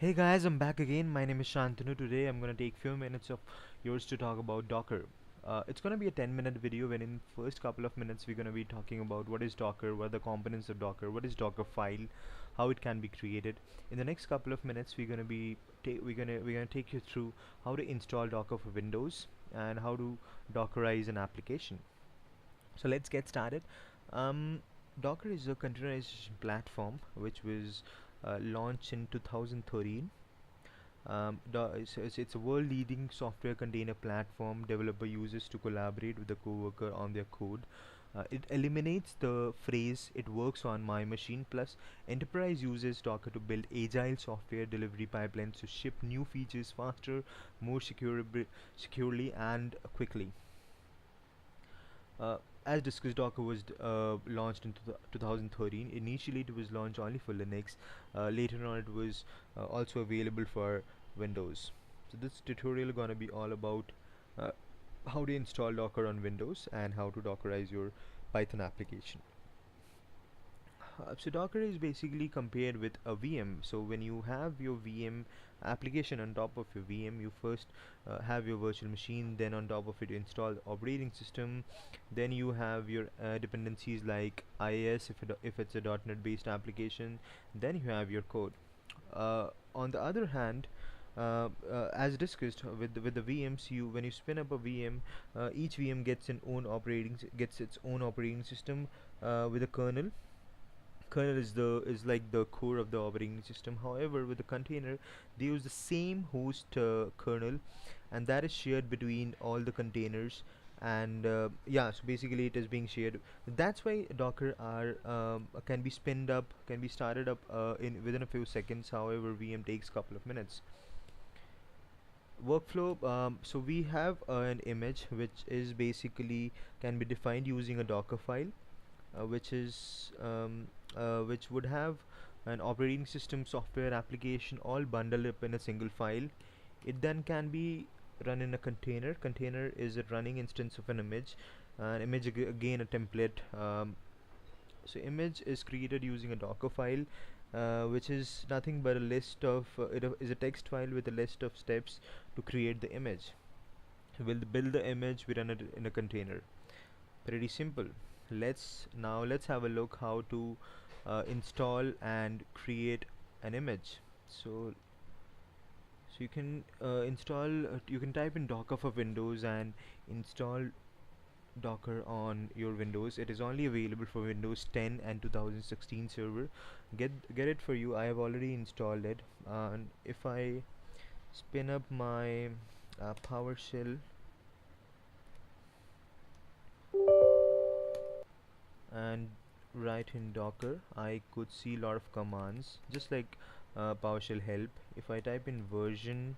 Hey guys, I'm back again. My name is Shantanu. Today I'm gonna take few minutes of yours to talk about Docker. It's gonna be a 10-minute video. When in first couple of minutes we're gonna be talking about what is Docker, what are the components of Docker, what is Docker file, how it can be created. In the next couple of minutes we're gonna take you through how to install Docker for Windows and how to Dockerize an application. So let's get started. Um, Docker is a containerization platform which was launched in 2013. It's a world-leading software container platform developer uses to collaborate with the coworker on their code. It eliminates the phrase "it works on my machine." Plus, enterprise uses Docker to build agile software delivery pipelines to ship new features faster, more securely, and quickly. Uh, as discussed, Docker was launched in 2013. Initially, it was launched only for Linux. Later on, it was also available for Windows. So this tutorial gonna be all about uh, how to install Docker on Windows and how to Dockerize your Python application. So Docker is basically compared with a VM. So when you have your VM application on top of your VM, you first have your virtual machine, then on top of it you install the operating system, then you have your dependencies like IIS if it's a .NET based application, then you have your code. On the other hand, as discussed with the VMs, you when you spin up a VM, each VM gets its own operating system with a kernel. Kernel is like the core of the operating system. However, with the container, they use the same host kernel, and that is shared between all the containers. And yeah, so basically it is being shared. That's why Docker are can be spinned up, can be started up in within a few seconds. However, VM takes couple of minutes. Workflow. So we have an image which is basically can be defined using a Docker file, which would have an operating system, software, application all bundled up in a single file. It then can be run in a container. Container is a running instance of an image. An image again a template. So image is created using a Docker file, which is nothing but a list of is a text file with a list of steps to create the image. We'll build the image. We run it in a container. Pretty simple. Let's have a look how to install and create an image. So you can you can type in Docker for Windows and install Docker on your Windows. It is only available for Windows 10 and 2016 server. Get it for you. I have already installed it. And if I spin up my PowerShell and write in Docker, I could see a lot of commands just like PowerShell help. If I type in version,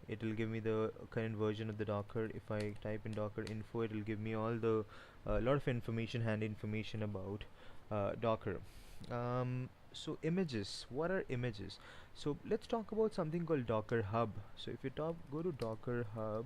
it will give me the current version of the Docker. If I type in Docker info, it will give me all the lot of information, hand information about Docker. So images, what are images? So let's talk about something called Docker Hub. So if you go to Docker Hub,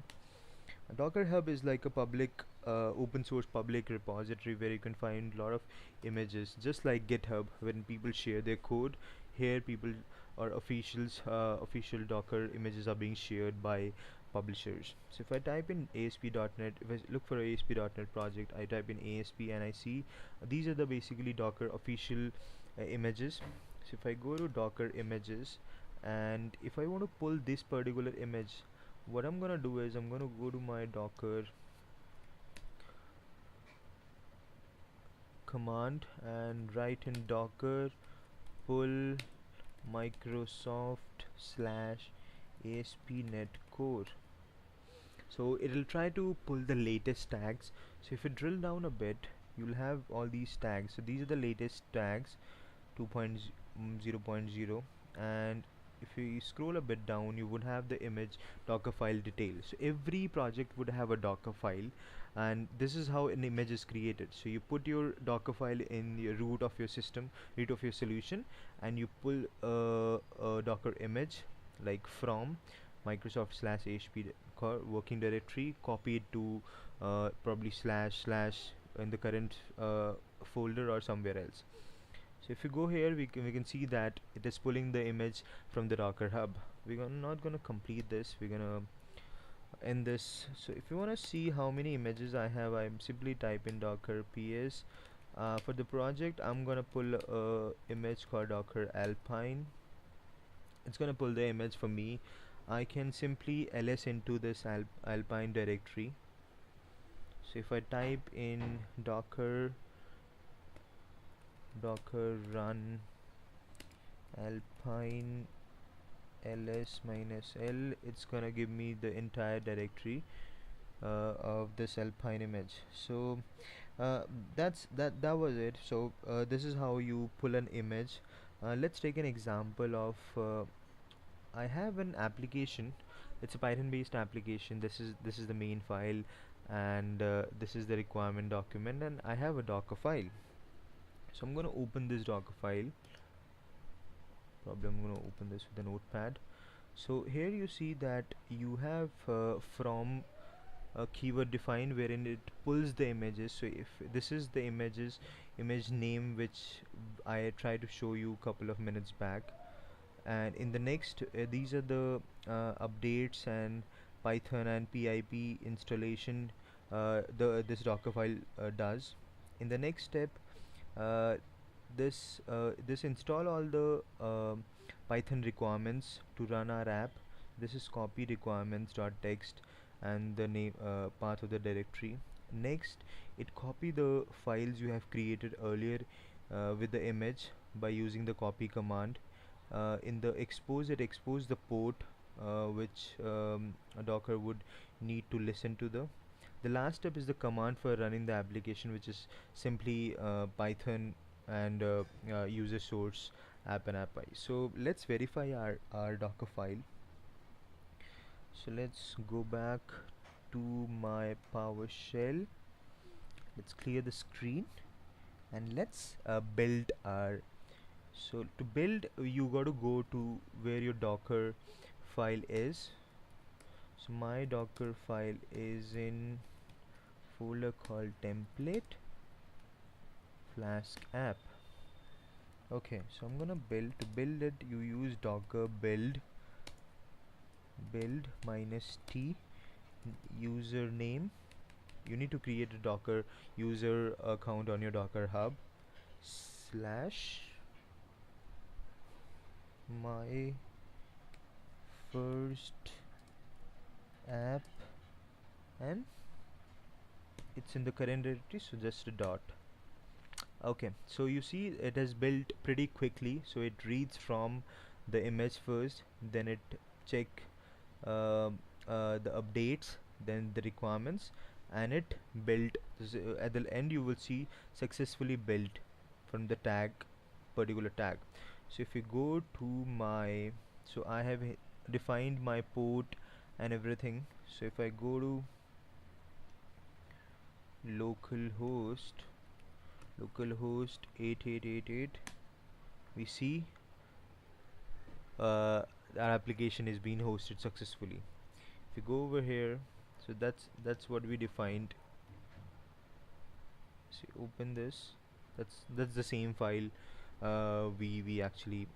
Docker Hub is like a public, open source public repository where you can find a lot of images, just like GitHub. When people share their code, here people or official Docker images are being shared by publishers. So if I type in ASP.NET, if I look for a ASP.NET project, I type in ASP and I see these are the basically Docker official images. So if I go to Docker images, and if I want to pull this particular image, what I'm gonna do is I'm gonna go to my Docker command and write in Docker pull Microsoft slash ASP.NET Core. So it'll try to pull the latest tags. So if you drill down a bit, you'll have all these tags. So these are the latest tags 2.0.0, and if you scroll a bit down, you would have the image Docker file details. So every project would have a Docker file, and this is how an image is created. So you put your Docker file in the root of your solution, and you pull a Docker image like from Microsoft slash ASP core working directory, copy it to probably slash slash in the current folder or somewhere else. So if you go here, we can see that it is pulling the image from the Docker hub. We're not gonna complete this. We're gonna end this. So if you wanna see how many images I have, I'm simply type in docker ps. For the project, I'm gonna pull a image called docker alpine. It's gonna pull the image for me. I can simply ls into this alpine directory. So if I type in docker run alpine ls minus l, it's gonna give me the entire directory of this alpine image. So uh, that was it. So this is how you pull an image. Let's take an example of I have an application. It's a Python based application. This is the main file, and this is the requirement document, and I have a docker file. So I'm going to open this docker file. Probably I'm going to open this with a notepad. So here you see that you have from a keyword defined, wherein it pulls the images. So if this is the image name, which I tried to show you a couple of minutes back, and in the next these are the updates and python and pip installation the this docker file does. In the next step, uh, this install all the python requirements to run our app. This is copy requirements.txt and the name path of the directory. Next, it copy the files you have created earlier with the image by using the copy command. In the expose, it expose the port which a docker would need to listen to. The last step is the command for running the application, which is simply python and user source app and app. So let's verify our docker file. So let's go back to my PowerShell. Let's clear the screen and let's build our. So to build, you got to go to where your docker file is. So my docker file is in folder called template flask app. Okay, so I'm gonna build. To build it, you use docker build minus t username. You need to create a docker user account on your docker hub slash my first app, and it's in the current directory, so just a dot. Okay, so you see it has built pretty quickly. So it reads from the image first, then it check the updates, then the requirements, and it built. At the end you will see successfully built from the particular tag. So if you go to my, so I have defined my port and everything. So if I go to localhost 8888, we see our application is being hosted successfully. If you go over here, so that's what we defined. See, open this. That's the same file we actually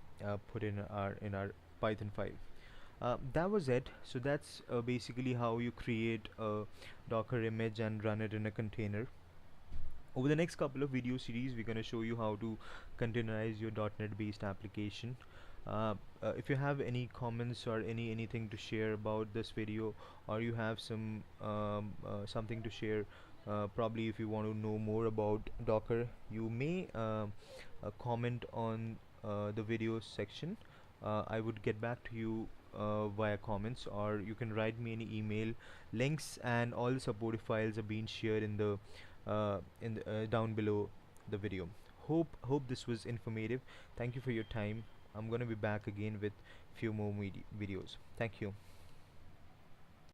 put in our Python file. That was it. So that's basically how you create a Docker image and run it in a container. Over the next couple of video series, we're going to show you how to containerize your .NET based application. If you have any comments or anything to share about this video, or you have something to share, probably if you want to know more about Docker, you may comment on the video section. I would get back to you via comments, or you can write me any email. Links and all the supportive files are being shared in the down below the video. Hope this was informative. Thank you for your time. I'm gonna be back again with few more videos. Thank you.